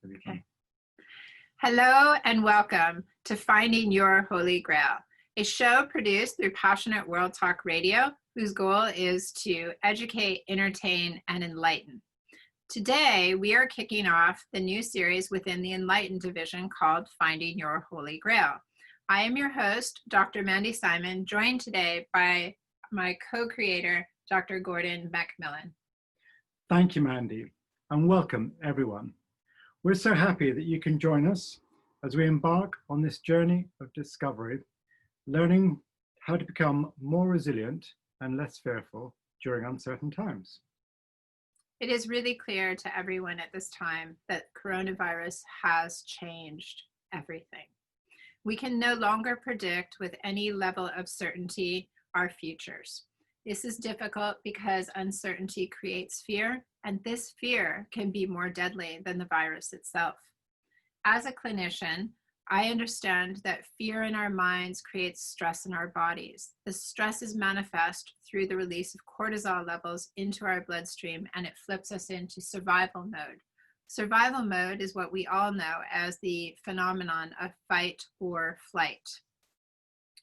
Okay. Hello and welcome to Finding Your Holy Grail, a show produced through Passionate World Talk Radio, whose goal is to educate, entertain, and enlighten. Today, we are kicking off the new series within the Enlighten division called Finding Your Holy Grail. I am your host, Dr. Mandy Simon, joined today by my co-creator, Dr. Gordon MacMillan. Thank you, Mandy, and welcome, everyone. We're so happy that you can join us as we embark on this journey of discovery, learning how to become more resilient and less fearful during uncertain times. It is really clear to everyone at this time that coronavirus has changed everything. We can no longer predict with any level of certainty our futures. This is difficult because uncertainty creates fear, and this fear can be more deadly than the virus itself. As a clinician, I understand that fear in our minds creates stress in our bodies. The stress is manifest through the release of cortisol levels into our bloodstream, and it flips us into survival mode. Survival mode is what we all know as the phenomenon of fight or flight.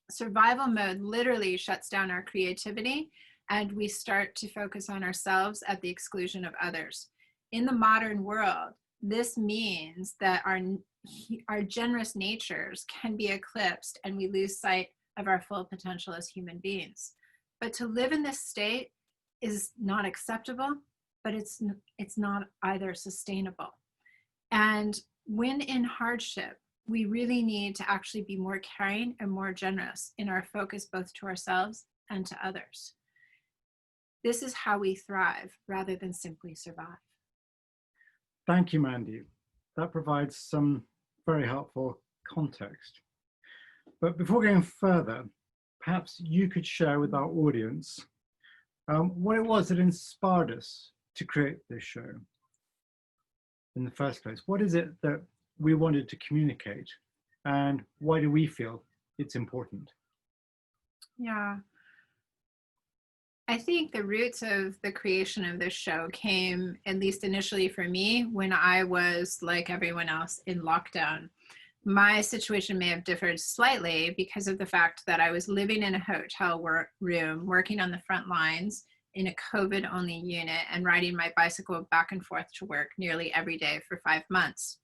Survival mode literally shuts down our creativity, and we start to focus on ourselves at the exclusion of others. In the modern world, this means that our generous natures can be eclipsed and we lose sight of our full potential as human beings. But to live in this state is not acceptable, but it's not either sustainable. And when in hardship, we really need to actually be more caring and more generous in our focus both to ourselves and to others. This is how we thrive rather than simply survive. Thank you, Mandy. That provides some very helpful context. But before going further, perhaps you could share with our audience what it was that inspired us to create this show in the first place. What is it that we wanted to communicate, and why do we feel it's important? Yeah. I think the roots of the creation of this show came, at least initially for me, when I was, like everyone else, in lockdown. My situation may have differed slightly because of the fact that I was living in a hotel room, working on the front lines in a COVID-only unit, and riding my bicycle back and forth to work nearly every day for 5 months.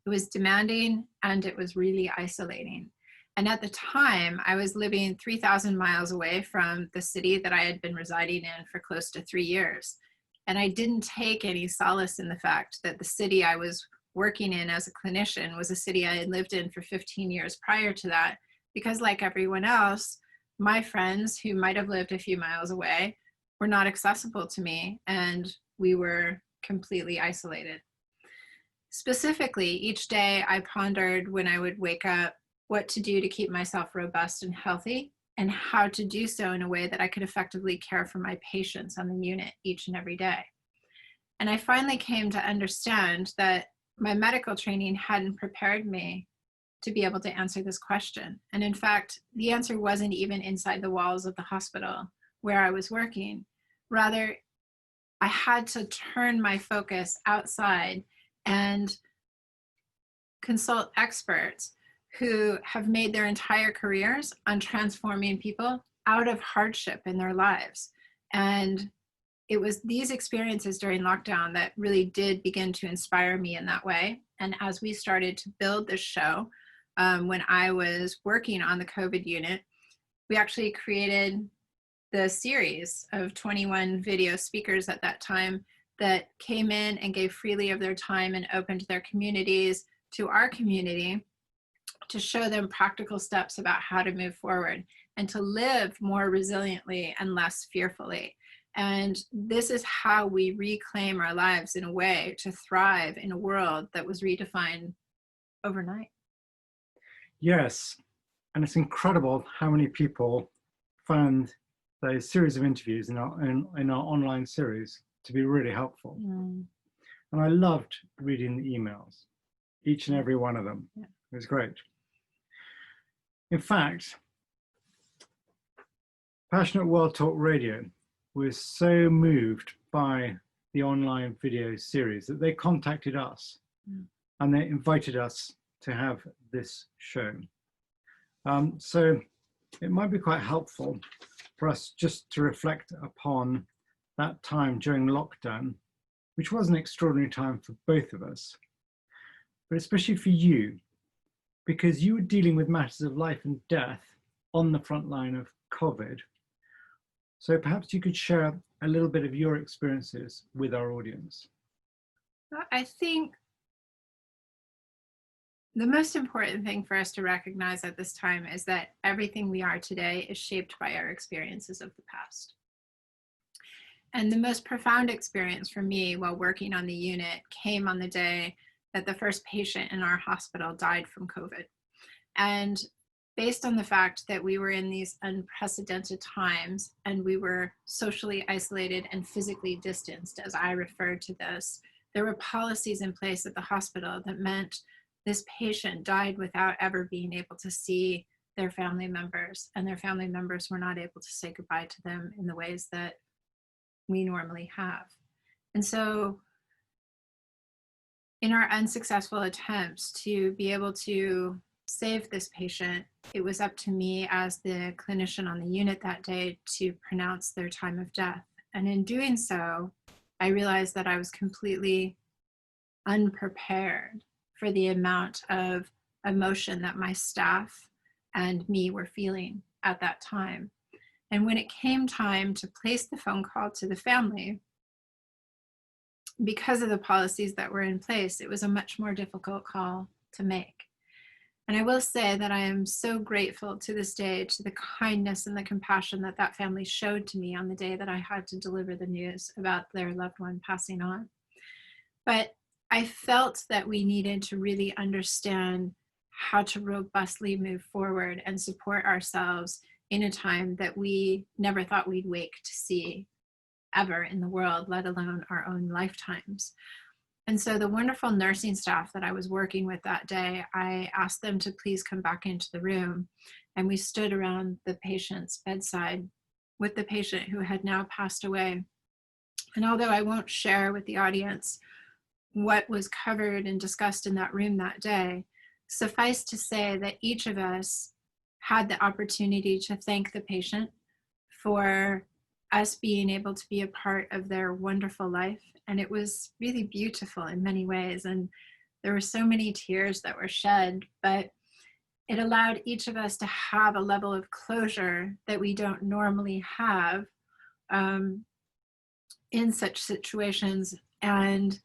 It was demanding and it was really isolating. And at the time, I was living 3,000 miles away from the city that I had been residing in for close to 3 years. And I didn't take any solace in the fact that the city I was working in as a clinician was a city I had lived in for 15 years prior to that, because like everyone else, my friends who might have lived a few miles away were not accessible to me, and we were completely isolated. Specifically, each day I pondered when I would wake up what to do to keep myself robust and healthy, and how to do so in a way that I could effectively care for my patients on the unit each and every day. And I finally came to understand that my medical training hadn't prepared me to be able to answer this question. And in fact, the answer wasn't even inside the walls of the hospital where I was working. Rather, I had to turn my focus outside and consult experts who have made their entire careers on transforming people out of hardship in their lives. And it was these experiences during lockdown that really did begin to inspire me in that way. And as we started to build this show, when I was working on the COVID unit, we actually created the series of 21 video speakers at that time that came in and gave freely of their time and opened their communities to our community to show them practical steps about how to move forward and to live more resiliently and less fearfully. And this is how we reclaim our lives in a way to thrive in a world that was redefined overnight. Yes, and it's incredible how many people found those series of interviews in our online series to be really helpful. And I loved reading the emails, each and every one of them. Yeah. It was great. In fact, Passionate World Talk Radio was so moved by the online video series that they contacted us and they invited us to have this show. So it might be quite helpful for us just to reflect upon that time during lockdown, which was an extraordinary time for both of us, but especially for you, because you were dealing with matters of life and death on the front line of COVID. So perhaps you could share a little bit of your experiences with our audience. I think the most important thing for us to recognize at this time is that everything we are today is shaped by our experiences of the past. And the most profound experience for me while working on the unit came on the day that the first patient in our hospital died from COVID. And based on the fact that we were in these unprecedented times and we were socially isolated and physically distanced, as I referred to this, there were policies in place at the hospital that meant this patient died without ever being able to see their family members, and their family members were not able to say goodbye to them in the ways that we normally have. And so in our unsuccessful attempts to be able to save this patient, it was up to me as the clinician on the unit that day to pronounce their time of death. And in doing so, I realized that I was completely unprepared for the amount of emotion that my staff and me were feeling at that time. And when it came time to place the phone call to the family, because of the policies that were in place, it was a much more difficult call to make. And I will say that I am so grateful to this day to the kindness and the compassion that that family showed to me on the day that I had to deliver the news about their loved one passing on. But I felt that we needed to really understand how to robustly move forward and support ourselves in a time that we never thought we'd wake to see ever in the world, let alone our own lifetimes. And so the wonderful nursing staff that I was working with that day, I asked them to please come back into the room. And we stood around the patient's bedside with the patient who had now passed away. And although I won't share with the audience what was covered and discussed in that room that day, suffice to say that each of us had the opportunity to thank the patient for us being able to be a part of their wonderful life. And it was really beautiful in many ways. And there were so many tears that were shed, but it allowed each of us to have a level of closure that we don't normally have in such situations. And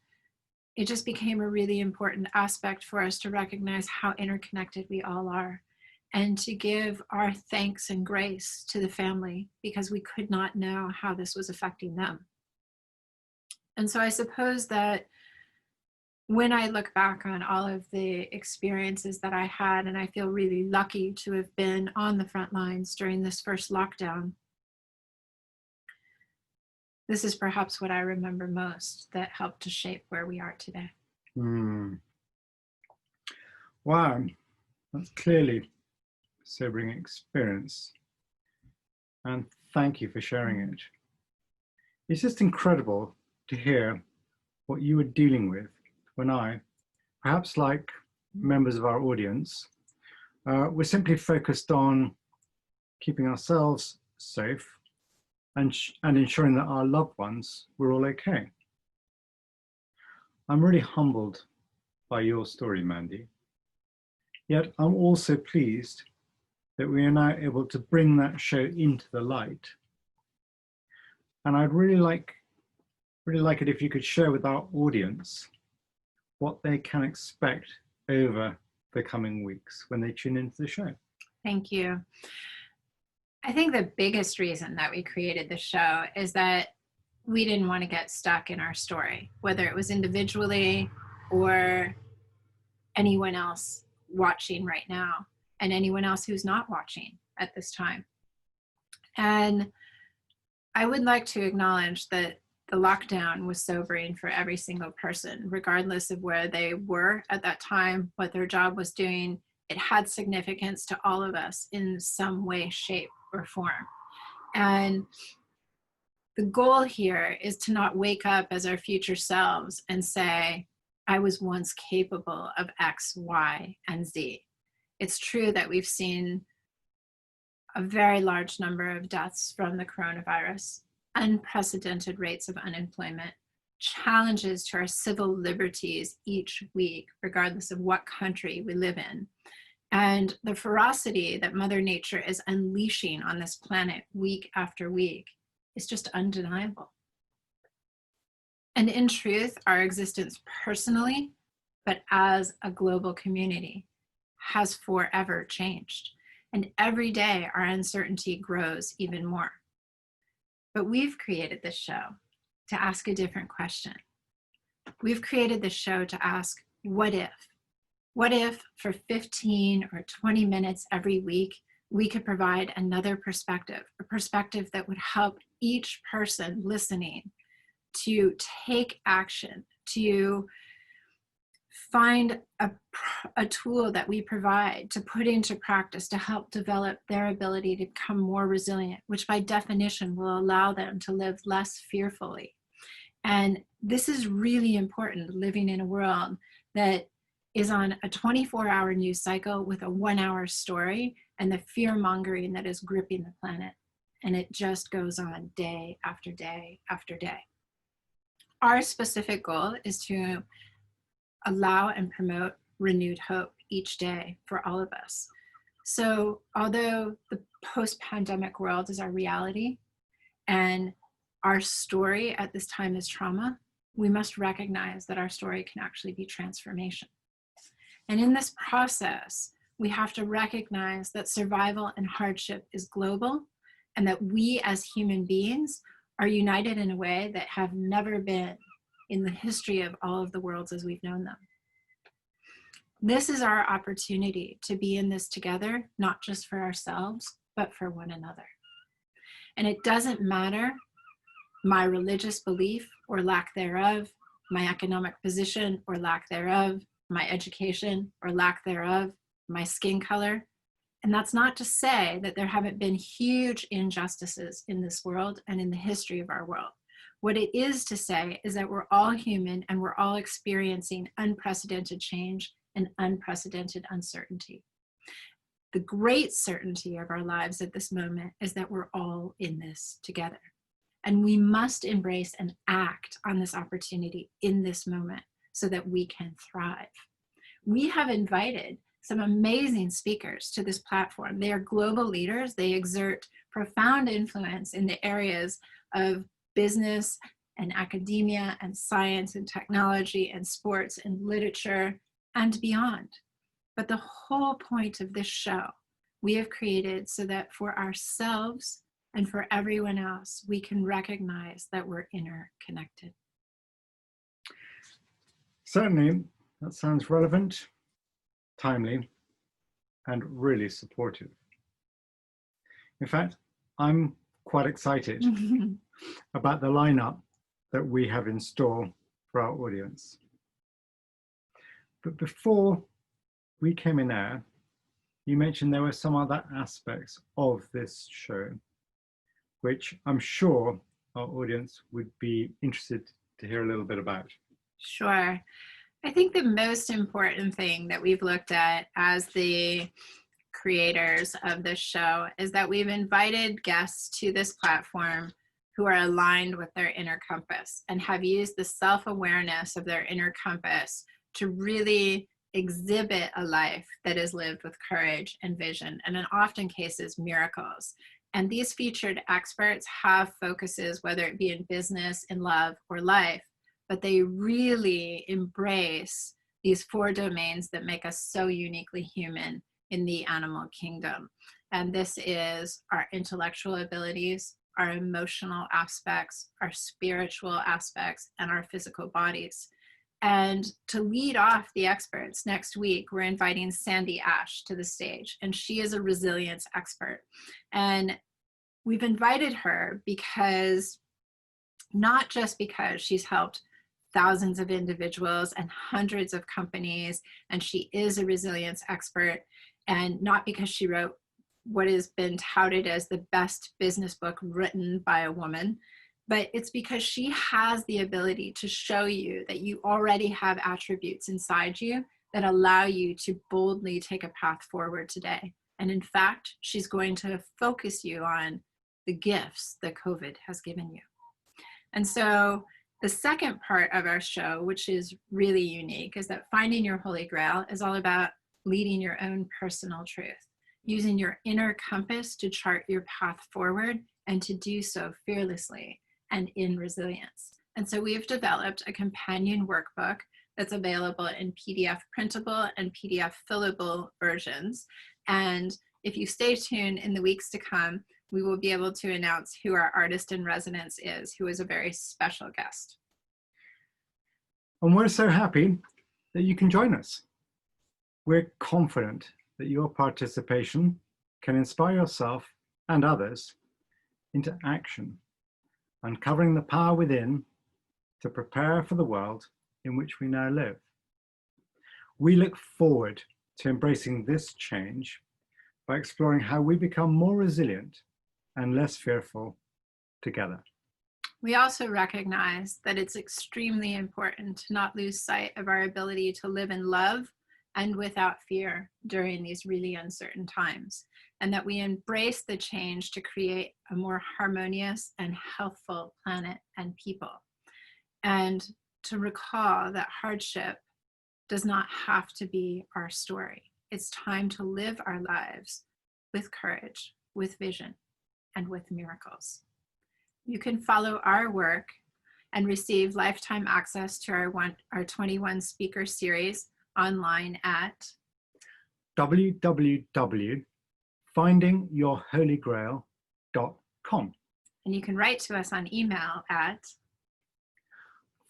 it just became a really important aspect for us to recognize how interconnected we all are, and to give our thanks and grace to the family, because we could not know how this was affecting them. And so I suppose that when I look back on all of the experiences that I had, and I feel really lucky to have been on the front lines during this first lockdown, this is perhaps what I remember most that helped to shape where we are today. Wow, that's clearly a sobering experience. And thank you for sharing it. It's just incredible to hear what you were dealing with when I, perhaps like members of our audience, we're simply focused on keeping ourselves safe and ensuring that our loved ones were all okay. I'm really humbled by your story, Mandy. Yet I'm also pleased that we are now able to bring that show into the light. And I'd really like it if you could share with our audience what they can expect over the coming weeks when they tune into the show. Thank you. I think the biggest reason that we created the show is that we didn't want to get stuck in our story, whether it was individually or anyone else watching right now, and anyone else who's not watching at this time. And I would like to acknowledge that the lockdown was sobering for every single person, regardless of where they were at that time, what their job was doing. It had significance to all of us in some way, shape, or form. And the goal here is to not wake up as our future selves and say, I was once capable of X, Y, and Z. It's true that we've seen a very large number of deaths from the coronavirus, unprecedented rates of unemployment, challenges to our civil liberties each week, regardless of what country we live in. And the ferocity that Mother Nature is unleashing on this planet week after week is just undeniable. And in truth, our existence personally, but as a global community, has forever changed. And every day our uncertainty grows even more. But we've created this show to ask a different question. We've created this show to ask, what if? What if for 15 or 20 minutes every week, we could provide another perspective, a perspective that would help each person listening to take action, to find a tool that we provide to put into practice to help develop their ability to become more resilient, which by definition will allow them to live less fearfully. And this is really important, living in a world that is on a 24-hour news cycle with a 1-hour story and the fear-mongering that is gripping the planet. And it just goes on day after day after day. Our specific goal is to allow and promote renewed hope each day for all of us. So although the post-pandemic world is our reality and our story at this time is trauma, we must recognize that our story can actually be transformation. And in this process, we have to recognize that survival and hardship is global and that we as human beings are united in a way that have never been in the history of all of the worlds as we've known them. This is our opportunity to be in this together, not just for ourselves, but for one another. And it doesn't matter my religious belief or lack thereof, my economic position or lack thereof, my education or lack thereof, my skin color. And that's not to say that there haven't been huge injustices in this world and in the history of our world. What it is to say is that we're all human and we're all experiencing unprecedented change and unprecedented uncertainty. The great certainty of our lives at this moment is that we're all in this together. And we must embrace and act on this opportunity in this moment so that we can thrive. We have invited some amazing speakers to this platform. They are global leaders. They exert profound influence in the areas of business and academia and science and technology and sports and literature and beyond. But the whole point of this show we have created so that for ourselves and for everyone else, we can recognize that we're interconnected. Certainly, that sounds relevant, timely, and really supportive. In fact, I'm quite excited about the lineup that we have in store for our audience. But before we came in air, you mentioned there were some other aspects of this show, which I'm sure our audience would be interested to hear a little bit about. Sure. I think the most important thing that we've looked at as the creators of this show is that we've invited guests to this platform who are aligned with their inner compass and have used the self-awareness of their inner compass to really exhibit a life that is lived with courage and vision, and in often cases, miracles. And these featured experts have focuses, whether it be in business, in love, or life, but they really embrace these 4 domains that make us so uniquely human in the animal kingdom. And this is our intellectual abilities, our emotional aspects, our spiritual aspects, and our physical bodies. And to lead off the experts next week, we're inviting Sandy Ash to the stage, and she is a resilience expert. And we've invited her because, not just because she's helped thousands of individuals and hundreds of companies, and she is a resilience expert, and not because she wrote what has been touted as the best business book written by a woman, but it's because she has the ability to show you that you already have attributes inside you that allow you to boldly take a path forward today. And in fact, she's going to focus you on the gifts that COVID has given you. And so the second part of our show, which is really unique, is that Finding Your Holy Grail is all about leading your own personal truth, using your inner compass to chart your path forward and to do so fearlessly and in resilience. And so we've developed a companion workbook that's available in PDF printable and PDF fillable versions. And if you stay tuned in the weeks to come, we will be able to announce who our artist in residence is, who is a very special guest. And we're so happy that you can join us. We're confident that your participation can inspire yourself and others into action, uncovering the power within to prepare for the world in which we now live. We look forward to embracing this change by exploring how we become more resilient and less fearful together. We also recognize that it's extremely important to not lose sight of our ability to live in love and without fear during these really uncertain times, and that we embrace the change to create a more harmonious and healthful planet and people. And to recall that hardship does not have to be our story. It's time to live our lives with courage, with vision, and with miracles. You can follow our work and receive lifetime access to our 21 speaker series online at www.findingyourholygrail.com. And you can write to us on email at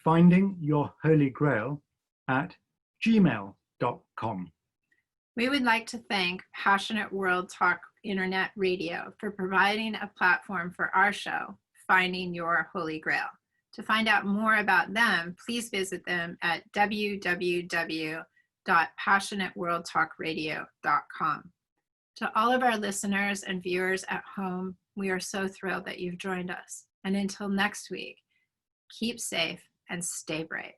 findingyourholygrail@gmail.com. We would like to thank Passionate World Talk Internet Radio for providing a platform for our show, Finding Your Holy Grail. To find out more about them, please visit them at www.passionateworldtalkradio.com. To all of our listeners and viewers at home, we are so thrilled that you've joined us. And until next week, keep safe and stay brave.